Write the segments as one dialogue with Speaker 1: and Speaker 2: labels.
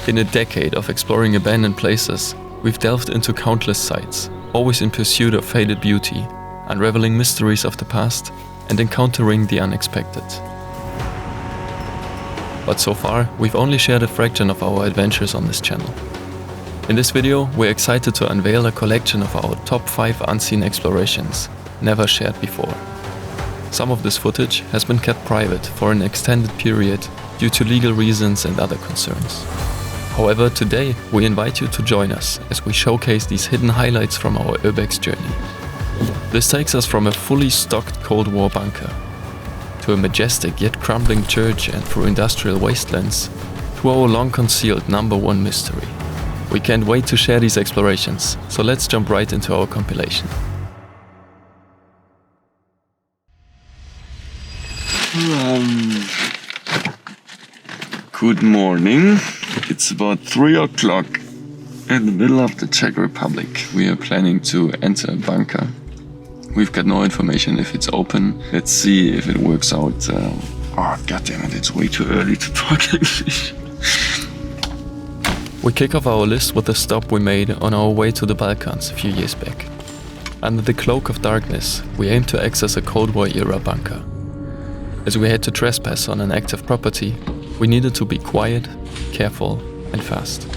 Speaker 1: In a decade of exploring abandoned places, we've delved into countless sites, always in pursuit of faded beauty, unraveling mysteries of the past and encountering the unexpected. But so far, we've only shared a fraction of our adventures on this channel. In this video, we're excited to unveil a collection of our top 5 unseen explorations, never shared before. Some of this footage has been kept private for an extended period due to legal reasons and other concerns. However, today we invite you to join us as we showcase these hidden highlights from our Urbex journey. This takes us from a fully stocked Cold War bunker, to a majestic yet crumbling church, and through industrial wastelands, to our long-concealed #1 mystery. We can't wait to share these explorations, so let's jump right into our compilation.
Speaker 2: Good morning. It's about 3 o'clock in the middle of the Czech Republic. We are planning to enter a bunker. We've got no information if it's open. Let's see if it works out. Oh, goddammit, it's way too early to talk English.
Speaker 1: We kick off our list with a stop we made on our way to the Balkans a few years back. Under the cloak of darkness, we aim to access a Cold War era bunker. As we had to trespass on an active property, we needed to be quiet, careful, and fast.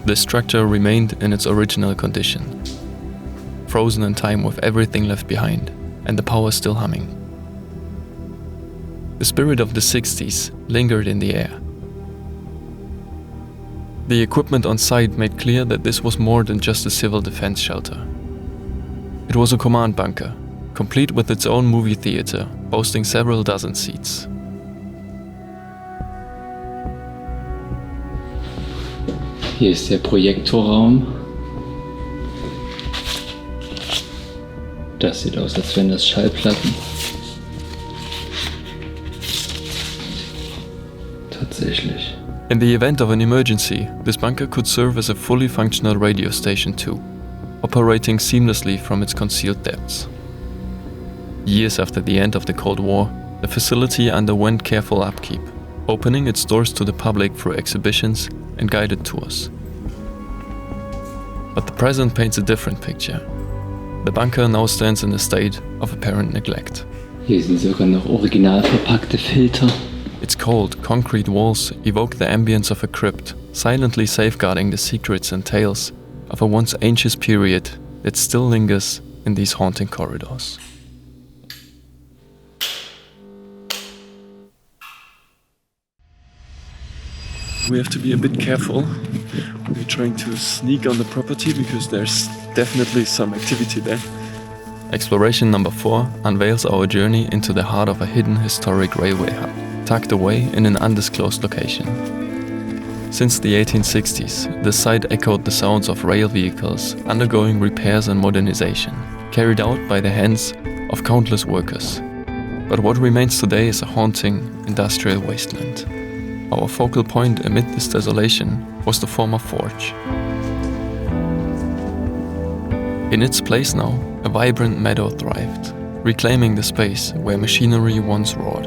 Speaker 1: The structure remained in its original condition, frozen in time with everything left behind and the power still humming. The spirit of the 60s lingered in the air. The equipment on site made clear that this was more than just a civil defense shelter. It was a command bunker, complete with its own movie theater, boasting several dozen seats.
Speaker 3: Hier ist der Projektorraum. Das sieht aus, als wären das Schallplatten. Tatsächlich.
Speaker 1: In the event of an emergency, this bunker could serve as a fully functional radio station too, operating seamlessly from its concealed depths. Years after the end of the Cold War, the facility underwent careful upkeep, opening its doors to the public through exhibitions and guided tours. But the present paints a different picture. The bunker now stands in a state of apparent neglect.
Speaker 3: Hier sind sogar noch original verpackte Filter.
Speaker 1: Its cold, concrete walls evoke the ambience of a crypt, silently safeguarding the secrets and tales of a once ancient period that still lingers in these haunting corridors.
Speaker 2: We have to be a bit careful. We're trying to sneak on the property because there's definitely some activity there.
Speaker 1: Exploration number 4 unveils our journey into the heart of a hidden historic railway hub, tucked away in an undisclosed location. Since the 1860s, the site echoed the sounds of rail vehicles undergoing repairs and modernization, carried out by the hands of countless workers. But what remains today is a haunting industrial wasteland. Our focal point amid this desolation was the former forge. In its place now, a vibrant meadow thrived, reclaiming the space where machinery once roared.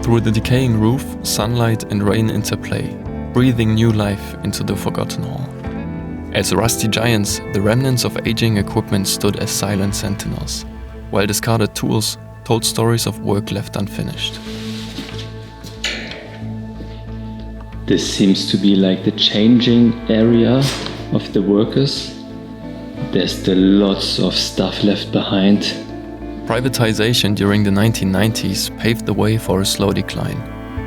Speaker 1: Through the decaying roof, sunlight and rain interplay, breathing new life into the forgotten hall. As rusty giants, the remnants of aging equipment stood as silent sentinels, while discarded tools told stories of work left unfinished.
Speaker 3: This seems to be like the changing area of the workers. There's still lots of stuff left behind.
Speaker 1: Privatization during the 1990s paved the way for a slow decline,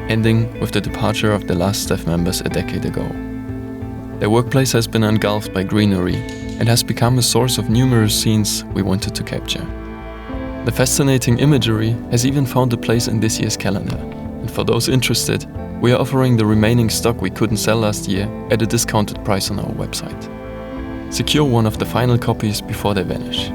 Speaker 1: ending with the departure of the last staff members a decade ago. Their workplace has been engulfed by greenery and has become a source of numerous scenes we wanted to capture. The fascinating imagery has even found a place in this year's calendar. And for those interested, we are offering the remaining stock we couldn't sell last year at a discounted price on our website. Secure one of the final copies before they vanish.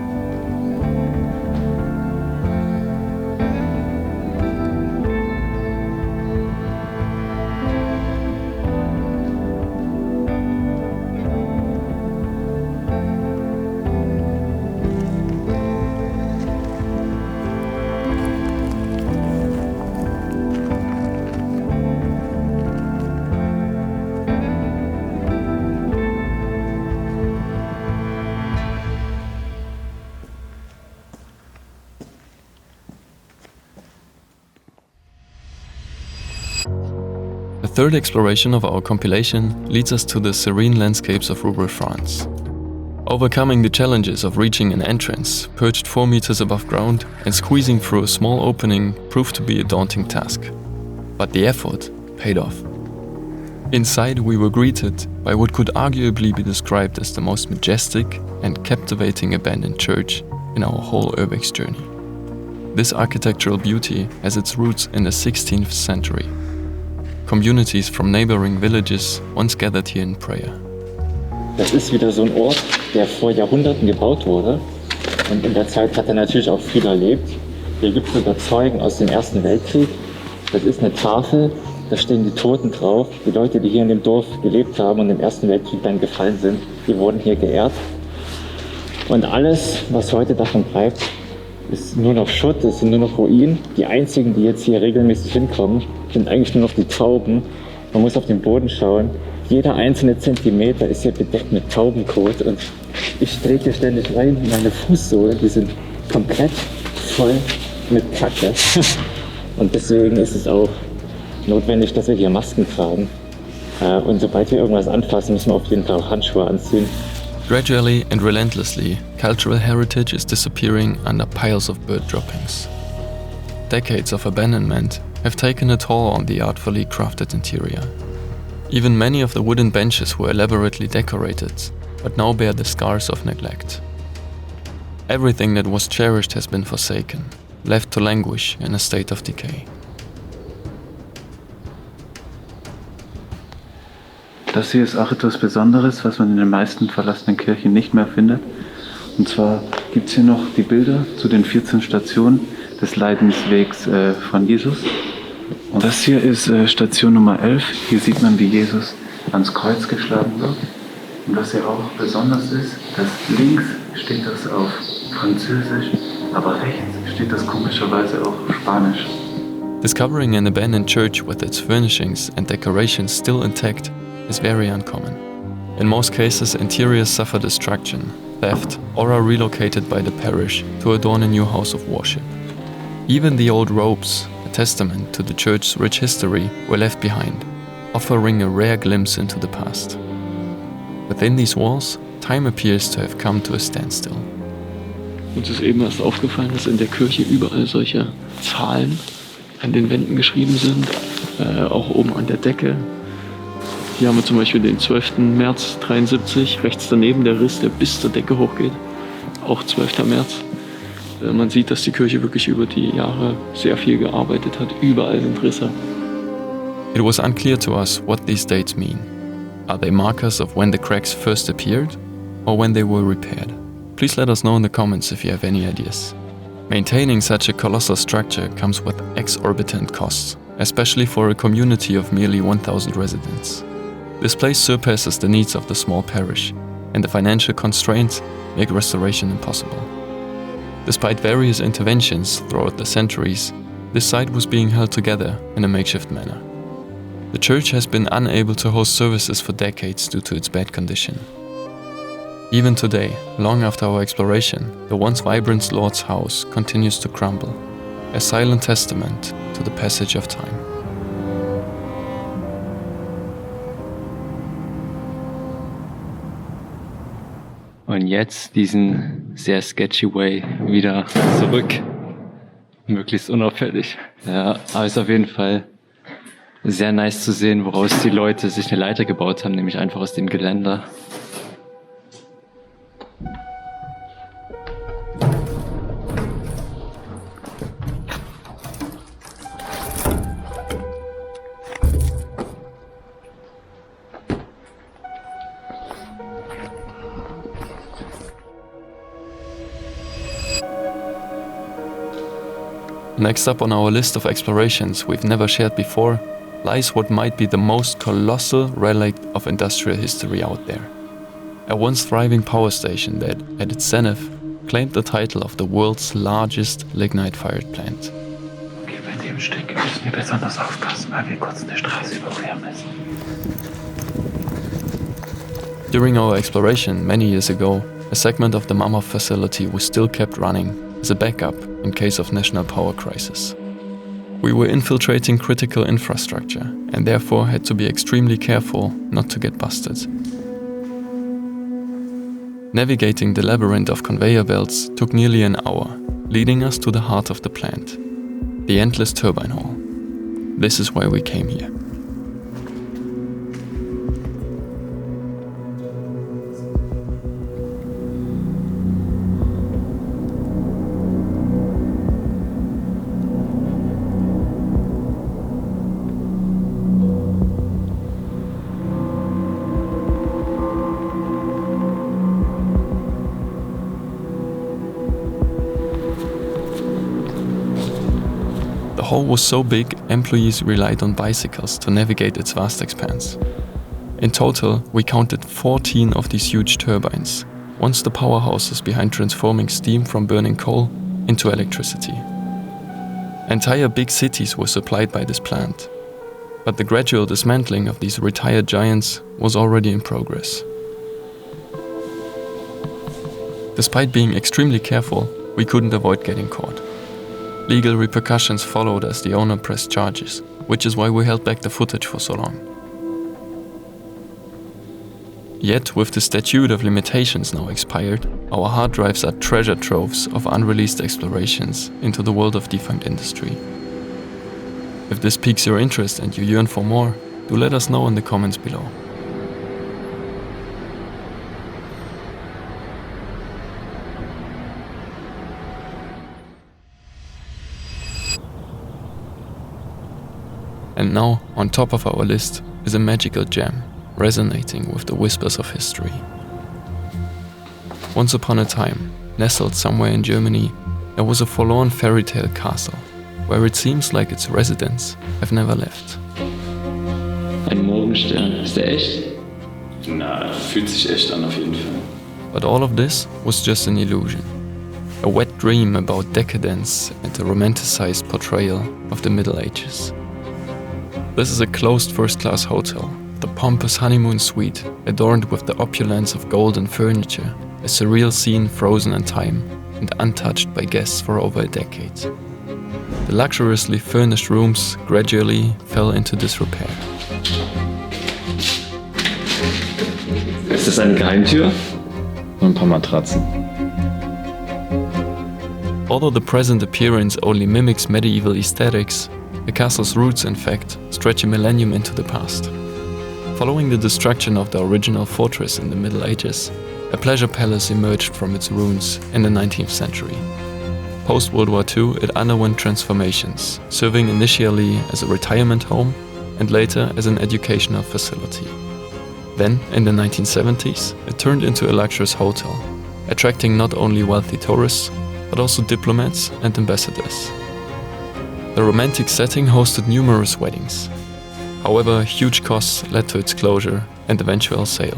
Speaker 1: The third exploration of our compilation leads us to the serene landscapes of rural France. Overcoming the challenges of reaching an entrance, perched 4 meters above ground, and squeezing through a small opening proved to be a daunting task. But the effort paid off. Inside, we were greeted by what could arguably be described as the most majestic and captivating abandoned church in our whole Urbex journey. This architectural beauty has its roots in the 16th century. Communities from neighboring villages once gathered here in prayer.
Speaker 4: Das ist wieder so ein Ort, der vor Jahrhunderten gebaut wurde. Und in der Zeit hat er natürlich auch viel erlebt. Hier gibt es sogar Zeugen aus dem Ersten Weltkrieg. Das ist eine Tafel, da stehen die Toten drauf. Die Leute, die hier in dem Dorf gelebt haben und im Ersten Weltkrieg dann gefallen sind, die wurden hier geehrt. Und alles, was heute davon bleibt, ist nur noch Schutt, es sind nur noch Ruinen. Die einzigen, die jetzt hier regelmäßig hinkommen, sind eigentlich nur noch die Tauben. Man muss auf den Boden schauen. Jeder einzelne Zentimeter ist hier bedeckt mit Taubenkot und ich trete ständig rein. Meine Fußsohlen, die sind komplett voll mit Kacke. Und deswegen ist es auch notwendig, dass wir hier Masken tragen. Und sobald wir irgendwas anfassen, müssen wir auf jeden Fall auch Handschuhe anziehen.
Speaker 1: Gradually and relentlessly, cultural heritage is disappearing under piles of bird droppings. Decades of abandonment have taken a toll on the artfully crafted interior. Even many of the wooden benches were elaborately decorated, but now bear the scars of neglect. Everything that was cherished has been forsaken, left to languish in a state of decay.
Speaker 5: Das hier ist auch etwas Besonderes, was man in den meisten verlassenen Kirchen nicht mehr findet. Und zwar gibt es hier noch die Bilder zu den 14 Stationen des Leidenswegs von Jesus. Und das hier ist Station Nummer 11. Hier sieht man, wie Jesus ans Kreuz geschlagen wird. Und was hier auch besonders ist, dass links steht das auf Französisch, aber rechts steht das komischerweise auf Spanisch.
Speaker 1: Discovering an abandoned church with its furnishings and decorations still intact is very uncommon. In most cases, interiors suffer destruction, theft, or are relocated by the parish to adorn a new house of worship. Even the old robes, a testament to the church's rich history, were left behind, offering a rare glimpse into the past. Within these walls, time appears to have come to a standstill.
Speaker 6: Uns ist eben erst aufgefallen, dass in der Kirche überall solche Zahlen an den Wänden geschrieben sind, auch oben an der Decke. Hier haben wir zum Beispiel den 12. März 73, rechts daneben der Riss, der bis zur Decke hochgeht, auch 12. März. Man sieht, dass die Kirche wirklich über die Jahre sehr viel gearbeitet hat, überall sind Risse.
Speaker 1: It was unclear to us what these dates mean. Are they markers of when the cracks first appeared, or when they were repaired? Please let us know in the comments if you have any ideas. Maintaining such a colossal structure comes with exorbitant costs, especially for a community of merely 1,000 residents. This place surpasses the needs of the small parish, and the financial constraints make restoration impossible. Despite various interventions throughout the centuries, this site was being held together in a makeshift manner. The church has been unable to host services for decades due to its bad condition. Even today, long after our exploration, the once vibrant Lord's house continues to crumble, a silent testament to the passage of time.
Speaker 3: Und jetzt diesen sehr sketchy Way wieder zurück. Möglichst unauffällig. Ja, aber ist auf jeden Fall sehr nice zu sehen, woraus die Leute sich eine Leiter gebaut haben, nämlich einfach aus dem Geländer.
Speaker 1: Next up on our list of explorations we've never shared before lies what might be the most colossal relic of industrial history out there. A once thriving power station that, at its zenith, claimed the title of the world's largest lignite-fired plant.
Speaker 5: Okay, bei dem Stück müssen wir besonders aufpassen, weil wir kurz eine Straße überqueren müssen.
Speaker 1: During our exploration many years ago, a segment of the Mammoth facility was still kept running as a backup in case of national power crisis. We were infiltrating critical infrastructure and therefore had to be extremely careful not to get busted. Navigating the labyrinth of conveyor belts took nearly an hour, leading us to the heart of the plant, the endless turbine hall. This is why we came here. The hall was so big, employees relied on bicycles to navigate its vast expanse. In total, we counted 14 of these huge turbines, once the powerhouses behind transforming steam from burning coal into electricity. Entire big cities were supplied by this plant, but the gradual dismantling of these retired giants was already in progress. Despite being extremely careful, we couldn't avoid getting caught. Legal repercussions followed as the owner pressed charges, which is why we held back the footage for so long. Yet, with the statute of limitations now expired, our hard drives are treasure troves of unreleased explorations into the world of defunct industry. If this piques your interest and you yearn for more, do let us know in the comments below. And now, on top of our list, is a magical gem, resonating with the whispers of history. Once upon a time, nestled somewhere in Germany, there was a forlorn fairy tale castle, where it seems like its residents have never left.
Speaker 3: Ein Morgenstern. Ist der echt?
Speaker 7: Na, fühlt sich echt an auf jeden Fall.
Speaker 1: But all of this was just an illusion. A wet dream about decadence and a romanticized portrayal of the Middle Ages. This is a closed first-class hotel, the pompous honeymoon suite, adorned with the opulence of golden furniture, a surreal scene frozen in time and untouched by guests for over a decade. The luxuriously furnished rooms gradually fell into disrepair.
Speaker 3: Ist das eine Geheimtür?
Speaker 7: Und ein paar Matratzen.
Speaker 1: Although the present appearance only mimics medieval aesthetics, the castle's roots, in fact, stretch a millennium into the past. Following the destruction of the original fortress in the Middle Ages, a pleasure palace emerged from its ruins in the 19th century. Post-World War II, it underwent transformations, serving initially as a retirement home and later as an educational facility. Then, in the 1970s, it turned into a luxurious hotel, attracting not only wealthy tourists, but also diplomats and ambassadors. The romantic setting hosted numerous weddings. However, huge costs led to its closure and eventual sale.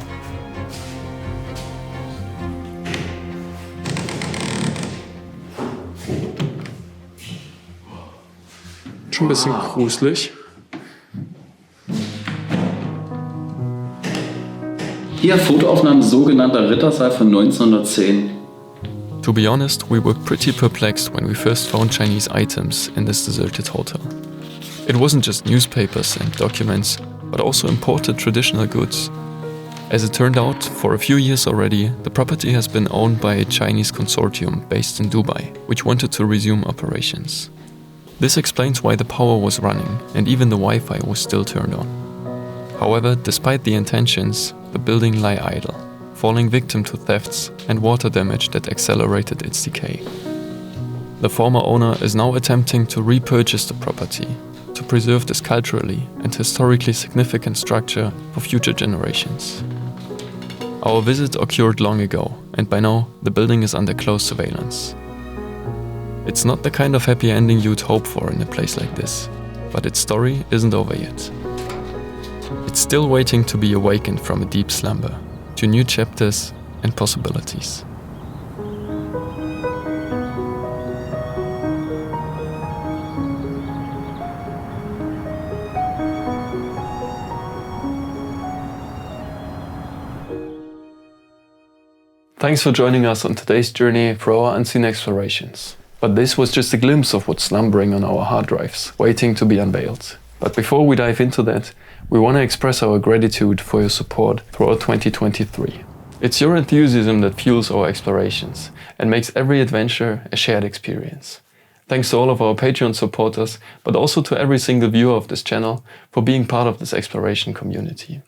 Speaker 6: Schon ein bisschen gruselig.
Speaker 7: Hier Fotoaufnahmen sogenannter Rittersaal von 1910.
Speaker 1: To be honest, we were pretty perplexed when we first found Chinese items in this deserted hotel. It wasn't just newspapers and documents, but also imported traditional goods. As it turned out, for a few years already, the property has been owned by a Chinese consortium based in Dubai, which wanted to resume operations. This explains why the power was running and even the Wi-Fi was still turned on. However, despite the intentions, the building lay idle, falling victim to thefts and water damage that accelerated its decay. The former owner is now attempting to repurchase the property to preserve this culturally and historically significant structure for future generations. Our visit occurred long ago, and by now the building is under close surveillance. It's not the kind of happy ending you'd hope for in a place like this, but its story isn't over yet. It's still waiting to be awakened from a deep slumber to new chapters and possibilities. Thanks for joining us on today's journey through our unseen explorations. But this was just a glimpse of what's slumbering on our hard drives, waiting to be unveiled. But before we dive into that, we want to express our gratitude for your support throughout 2023. It's your enthusiasm that fuels our explorations and makes every adventure a shared experience. Thanks to all of our Patreon supporters, but also to every single viewer of this channel for being part of this exploration community.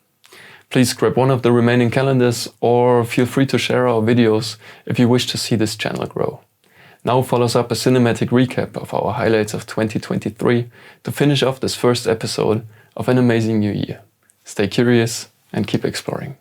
Speaker 1: Please grab one of the remaining calendars or feel free to share our videos if you wish to see this channel grow. Now follows up a cinematic recap of our highlights of 2023 to finish off this first episode of an amazing new year. Stay curious and keep exploring.